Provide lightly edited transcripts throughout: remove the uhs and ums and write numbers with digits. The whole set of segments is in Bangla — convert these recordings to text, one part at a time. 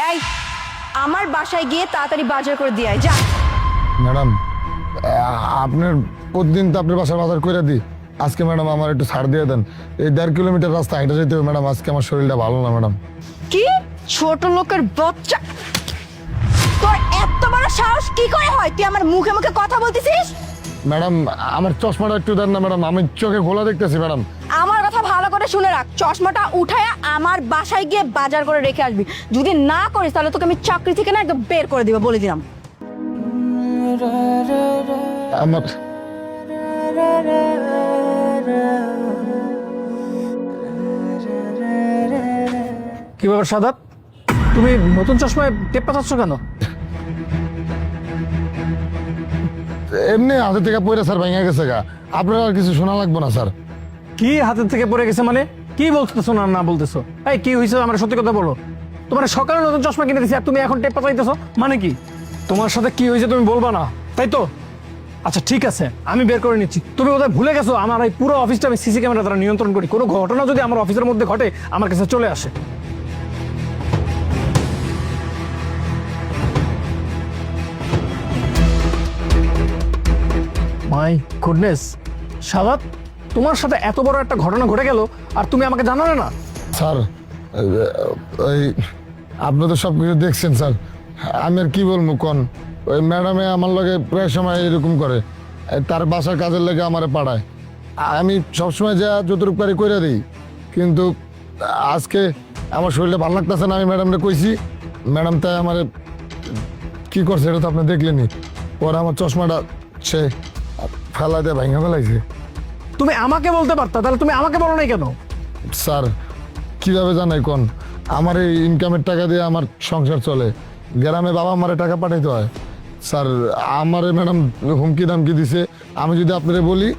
এই আমার বাসায় গিয়ে তাড়াতাড়ি বাজার করে দিয়ে আয়, যা। ম্যাডাম আপনার প্রতিদিন তো আপনার বাসায় বাজার করে দিই। আজকে ম্যাডাম আমার একটু ছাড় দিয়ে দেন। এই 1.5 কিলোমিটার রাস্তা হেঁটে যেতে হবে ম্যাডাম। আজকে আমার শরীরটা ভালো না ম্যাডাম। কি ছোট লোকের বাচ্চা, তোর এত বড় সাহস কি করে হয় তুই আমার মুখে মুখে কথা বলতেছিস? ম্যাডাম আমার চশমাটা একটু দেন না ম্যাডাম, আমি চোখে খোলা দেখতেছি ম্যাডাম। আমার কথা ভালো করে শুনে রাখ, চশমাটা উঠায়া আমার বাসায় গিয়ে বাজার করে রেখে আসবি। যদি না করিস তাহলে তোকে আমি চাকরি থেকে না একদম বের করে দিব, বলে দিলাম। আমার কি ব্যাপার সাদাত, তুমি নতুন চশমায় টেপ পাচ্ছ কেন? এমনি হাতে থেকে পড়ে স্যার ভেঙে গেছে গা। আপনার আর কিছু শোনা লাগবে না স্যার। কি হাতের থেকে পড়ে গেছে মানে? কি বলতেছো না না বলতেছো? এই কি হয়েছে আমার সত্যি কথা বলো। তোমার সকালে নতুন চশমা কিনে দিছি আর তুমি এখন টেপ পাচাইতেছো মানে কি? তোমার সাথে কি হয়েছে তুমি বলবা না, তাই তো? আচ্ছা ঠিক আছে, আমি বের করে নিচ্ছি। তুমি বোধহয় ভুলে গেছো আমার এই পুরো অফিসটা আমি সিসি ক্যামেরা দ্বারা নিয়ন্ত্রণ করি। কোনো ঘটনা যদি আমার অফিসের মধ্যে ঘটে আমার কাছে চলে আসে। মাই গুডনেস, সাদাত তোমার সাথে এত বড় একটা ঘটনা ঘটে গেল আর তুমি আমাকে জানালে না? স্যার ওই আপনি তো সব কিছু দেখছেন স্যার, আমি আর কি বলবো কোন। ওই ম্যাডামে আমার লগে প্রায় সময় এরকম করে, তার বাসার কাজের লেগে আমারে পাঠায়। আমি সবসময় যা যতটুকু পারি করে দিই, কিন্তু আজকে আমার শরীরটা ভালো লাগতেছে না। আমি ম্যাডামরে কইছি, ম্যাডাম তাই আমার কি করছে এটা তো আপনি দেখলেনি। পরে আমার চশমাটা সে ফেলা দিয়ে ভাঙা ফেলাইছে। তুমি আমাকে বলতে পারতা, তাহলে তুমি আমাকে বলো নাই কেন? স্যার কিভাবে জানাই কোন, আমার এই ইনকামের টাকা দিয়ে আমার সংসার চলে। গ্রামে বাবা মারে টাকা পাঠাইতে হয়। স্যার আমারে ম্যাডাম হুমকি দামকি দিছে, আমি যদি আপনারে বলি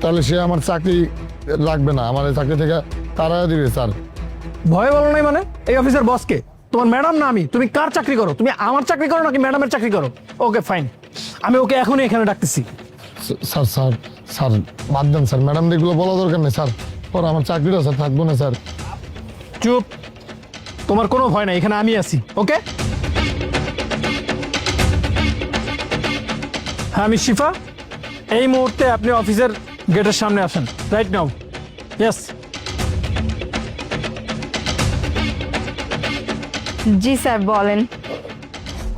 তাহলে সে আমার চাকরি রাখবে না, আমার এই চাকরি থেকে তারা দিবে। স্যার ভয় বলো নাই মানে? এই অফিসের বসকে তোমার ম্যাডাম না আমি? তুমি কার চাকরি করো? তুমি আমার চাকরি করো নাকি ম্যাডামের চাকরি করো? ওকে ফাইন, আমি ওকে এখনই এখানে ডাকতেছি। স্যার স্যার স্যার বাদ দেন স্যার, ম্যাডাম এগুলো বলা দরকার নেই স্যার। পরে আমার চাকরিটা স্যার থাকবো না স্যার। চুপ, তোমার কোনো ভয় নাই, এখানে আমি আছি। ওকে হ্যাঁ, আমি শিফা। এই মুহূর্তে আপনি অফিসের গেটের সামনে আসেন, রাইট নাও। ইয়েস। জি স্যার বলেন।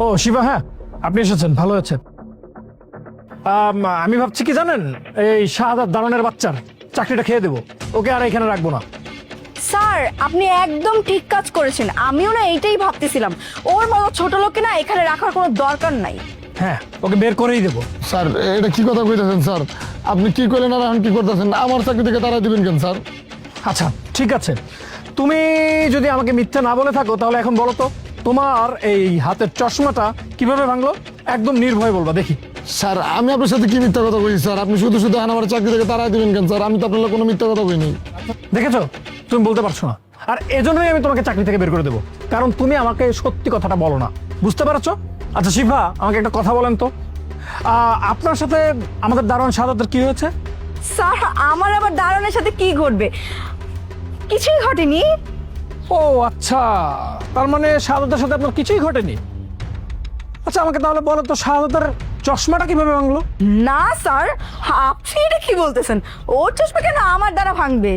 ও শিবা, হ্যাঁ আপনি এসেছেন, ভালো হয়েছে। আমি ভাবছি কি জানেন, এই শাহাদাত দারোয়ানের বাচ্চার চাকরিটা খেয়ে দেবো, ওকে আর এখানে রাখবো না। স্যার আপনি একদম ঠিক কাজ করেছেন, আমিও না এইটাই ভাবতেছিলাম। ওর মতো ছোট লোককে না এখানে রাখার কোনো দরকার নাই। হ্যাঁ, ওকে বের করেই দেবো। স্যার এটা কি কথা কইতেছেন স্যার? আপনি কি করলেন আর এখন কি করতেছেন? আমার চাকরি থেকে তারা দিবেন কেন স্যার? আচ্ছা ঠিক আছে, তুমি যদি আমাকে মিথ্যা না বলে থাকো তাহলে এখন বলো তো, তোমার এই হাতের চশমাটা কিভাবে ভাঙলো? একদম নির্ভয় বলবা দেখি। স্যার আমি আপনার সাথে কি মিথ্যা কথা কইছি স্যার? আপনি শুধু শুধু আমার চাকরি থেকে তারা দিবেন কেন স্যার? আমি তো আপনার কোনো মিথ্যা কথা কইনি। দেখেছো, তুমি বলতে পারছো না, আর এজন্যই আমি তোমাকে চাকরি থেকে বের করে দেবো, কারণ তুমি আমাকে সত্যি কথাটা বলো না। বুঝতে পারছো? আচ্ছা শিফা, আমাকে একটা কথা বলেন তো, আপনার সাথে আমাদের দারোয়ান শাহাদাতের কি হয়েছে? স্যার আমার আবার দারোয়ানের সাথে কি ঘটবে? কিছুই ঘটেনি। ও আচ্ছা, তার মানে শাহাদাতের সাথে আপনার কিছুই ঘটেনি। আচ্ছা আমাকে তাহলে বলো তো, শাহাদাতের চশমাটা কিভাবে ভাঙলো? না স্যার, আপনি এটা কি বলতেছেন? ওর চশমা কেন আমার দ্বারা ভাঙবে?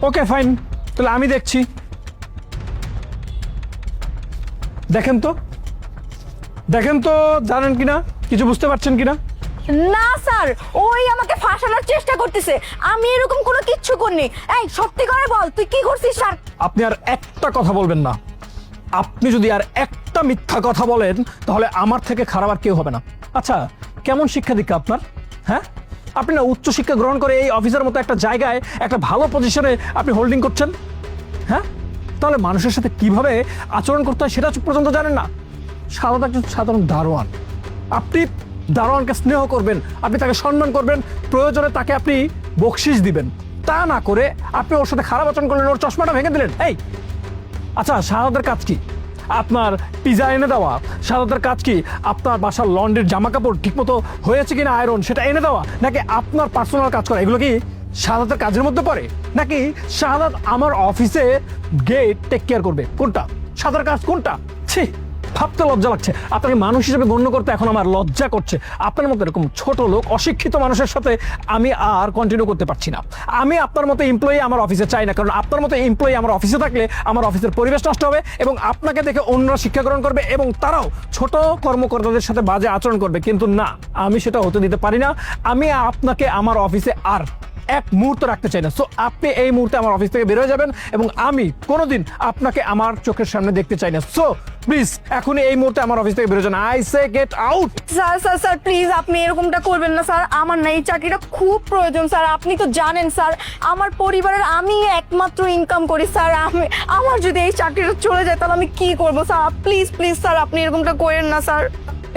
ওকে ফাইন, তাহলে আমি দেখছি। দেখেন তো, দেখেন তো, জানেন কিনা, কিছু বুঝতে পারছেন কিনা? না স্যার, ওই আমাকে ফাঁসানোর চেষ্টা করতেছে, আমি এরকম কোনো কিচ্ছু করিনি। এই সত্যি করে বল, তুই কি করছিস? স্যার আপনি আর একটা কথা বলবেন না। আপনি যদি আর একটা মিথ্যা কথা বলেন তাহলে আমার থেকে খারাপ আর কেউ হবে না। আচ্ছা কেমন শিক্ষা দীক্ষা আপনার? হ্যাঁ, আপনি না উচ্চ শিক্ষা গ্রহণ করে এই অফিসের মতো একটা জায়গায় একটা ভালো পজিশনে আপনি হোল্ডিং করছেন। হ্যাঁ, তাহলে মানুষের সাথে কিভাবে আচরণ করতে হয় সেটা পর্যন্ত জানেন না। সাধারণ একজন সাধারণ দারোয়ান, আপনি দারোয়ানকে স্নেহ করবেন, আপনি তাকে সম্মান করবেন, প্রয়োজনে তাকে আপনি বকশিস দিবেন। তা না করে আপনি ওর সাথে খারাপ আচরণ করলেন, ওর চশমাটা ভেঙে দিলেন। এই আচ্ছা, শাহাদাতের কাজ কি? আপনার পিজা এনে দেওয়া? শাহাদাতের কাজ কি আপনার বাসার লন্ড্রির জামা কাপড় ঠিকমতো হয়েছে কিনা আয়রন সেটা এনে দেওয়া? নাকি আপনার পার্সোনাল কাজ করা? এগুলো কি শাহাদাতের কাজের মধ্যে পড়ে? নাকি শাহাদাত আমার অফিসে গেট টেক কেয়ার করবে? কোনটা? সাদার কাজ কোনটা? ছি, ভাবতে লজ্জা লাগছে। আপনাকে মানুষ হিসেবে গণ্য করতে এখন আমার লজ্জা করছে। আপনার মতো এরকম ছোট লোক, অশিক্ষিত মানুষের সাথে আমি আর কন্টিনিউ করতে পারছি না। আমি আপনার মতো এমপ্লয়ি আমার অফিসে চাই না, কারণ আপনার মতো এমপ্লয়ি আমার অফিসে থাকলে আমার অফিসের পরিবেশ নষ্ট হবে এবং আপনাকে দেখে অন্যরা শিক্ষা গ্রহণ করবে এবং তারাও ছোট কর্মকর্তাদের সাথে বাজে আচরণ করবে। কিন্তু না, আমি সেটা হতে দিতে পারি না। আমি আপনাকে আমার অফিসে আর এক মুহূর্ত রাখতে চাই না। সো আপনি এই মুহূর্তে আমার অফিস থেকে বের হয়ে যাবেন এবং আমি কোনোদিন আপনাকে আমার চোখের সামনে দেখতে চাই না। সো প্লিজ এখনই এই মুহূর্তে আমার অফিস থেকে বের হয়ে যান। I say get out. Sir sir sir please আপনি এরকমটা করবেন না স্যার। আমার না এই চাকরিটা খুব প্রয়োজন স্যার। আপনি তো জানেন স্যার, আমার পরিবারের আমি একমাত্র ইনকাম করি স্যার। আমার যদি এই চাকরিটা চলে যায় তাহলে আমি কি করবো স্যার? প্লিজ প্লিজ স্যার আপনি এরকমটা করেন না স্যার।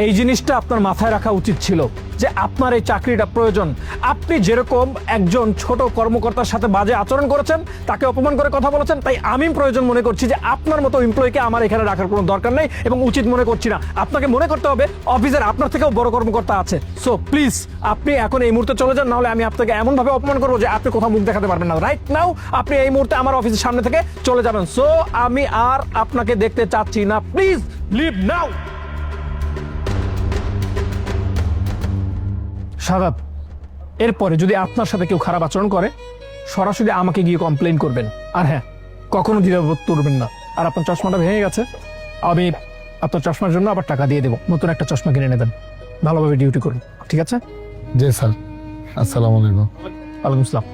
এই জিনিসটা আপনার মাথায় রাখা উচিত ছিল যে আপনার এই চাকরিটা প্রয়োজন। আপনি যেরকম একজন ছোট কর্মকর্তার সাথে বাজে আচরণ করেছেন, তাকে অপমান করে কথা বলেছেন, তাই আমি প্রয়োজন মনে করছি যে আপনার মতো এমপ্লয়িকে আমার এখানে রাখার কোনো দরকার নেই এবং উচিত মনে করছি না। আপনাকে মনে করতে হবে অফিসের আপনার থেকেও বড় কর্মকর্তা আছে। সো প্লিজ আপনি এখন এই মুহূর্তে চলে যান, নাহলে আমি আপনাকে এমনভাবে অপমান করবো যে আপনি কোথাও মুখ দেখাতে পারবেন না। রাইট নাও আপনি এই মুহূর্তে আমার অফিসের সামনে থেকে চলে যাবেন। সো আমি আর আপনাকে দেখতে চাচ্ছি না। প্লিজ লিভ নাও। শাদাব, এরপরে যদি আপনার সাথে কেউ খারাপ আচরণ করে সরাসরি আমাকে গিয়ে কমপ্লেন করবেন। আর হ্যাঁ, কখনো দ্বিধাবোধ করবেন না। আর আপনার চশমাটা ভেঙে গেছে, আমি আপনার চশমার জন্য আবার টাকা দিয়ে দেবো, নতুন একটা চশমা কিনে নেবেন। ভালোভাবে ডিউটি করুন, ঠিক আছে? জি স্যার, আসসালামু আলাইকুম। ওয়ালাইকুম আসসালাম।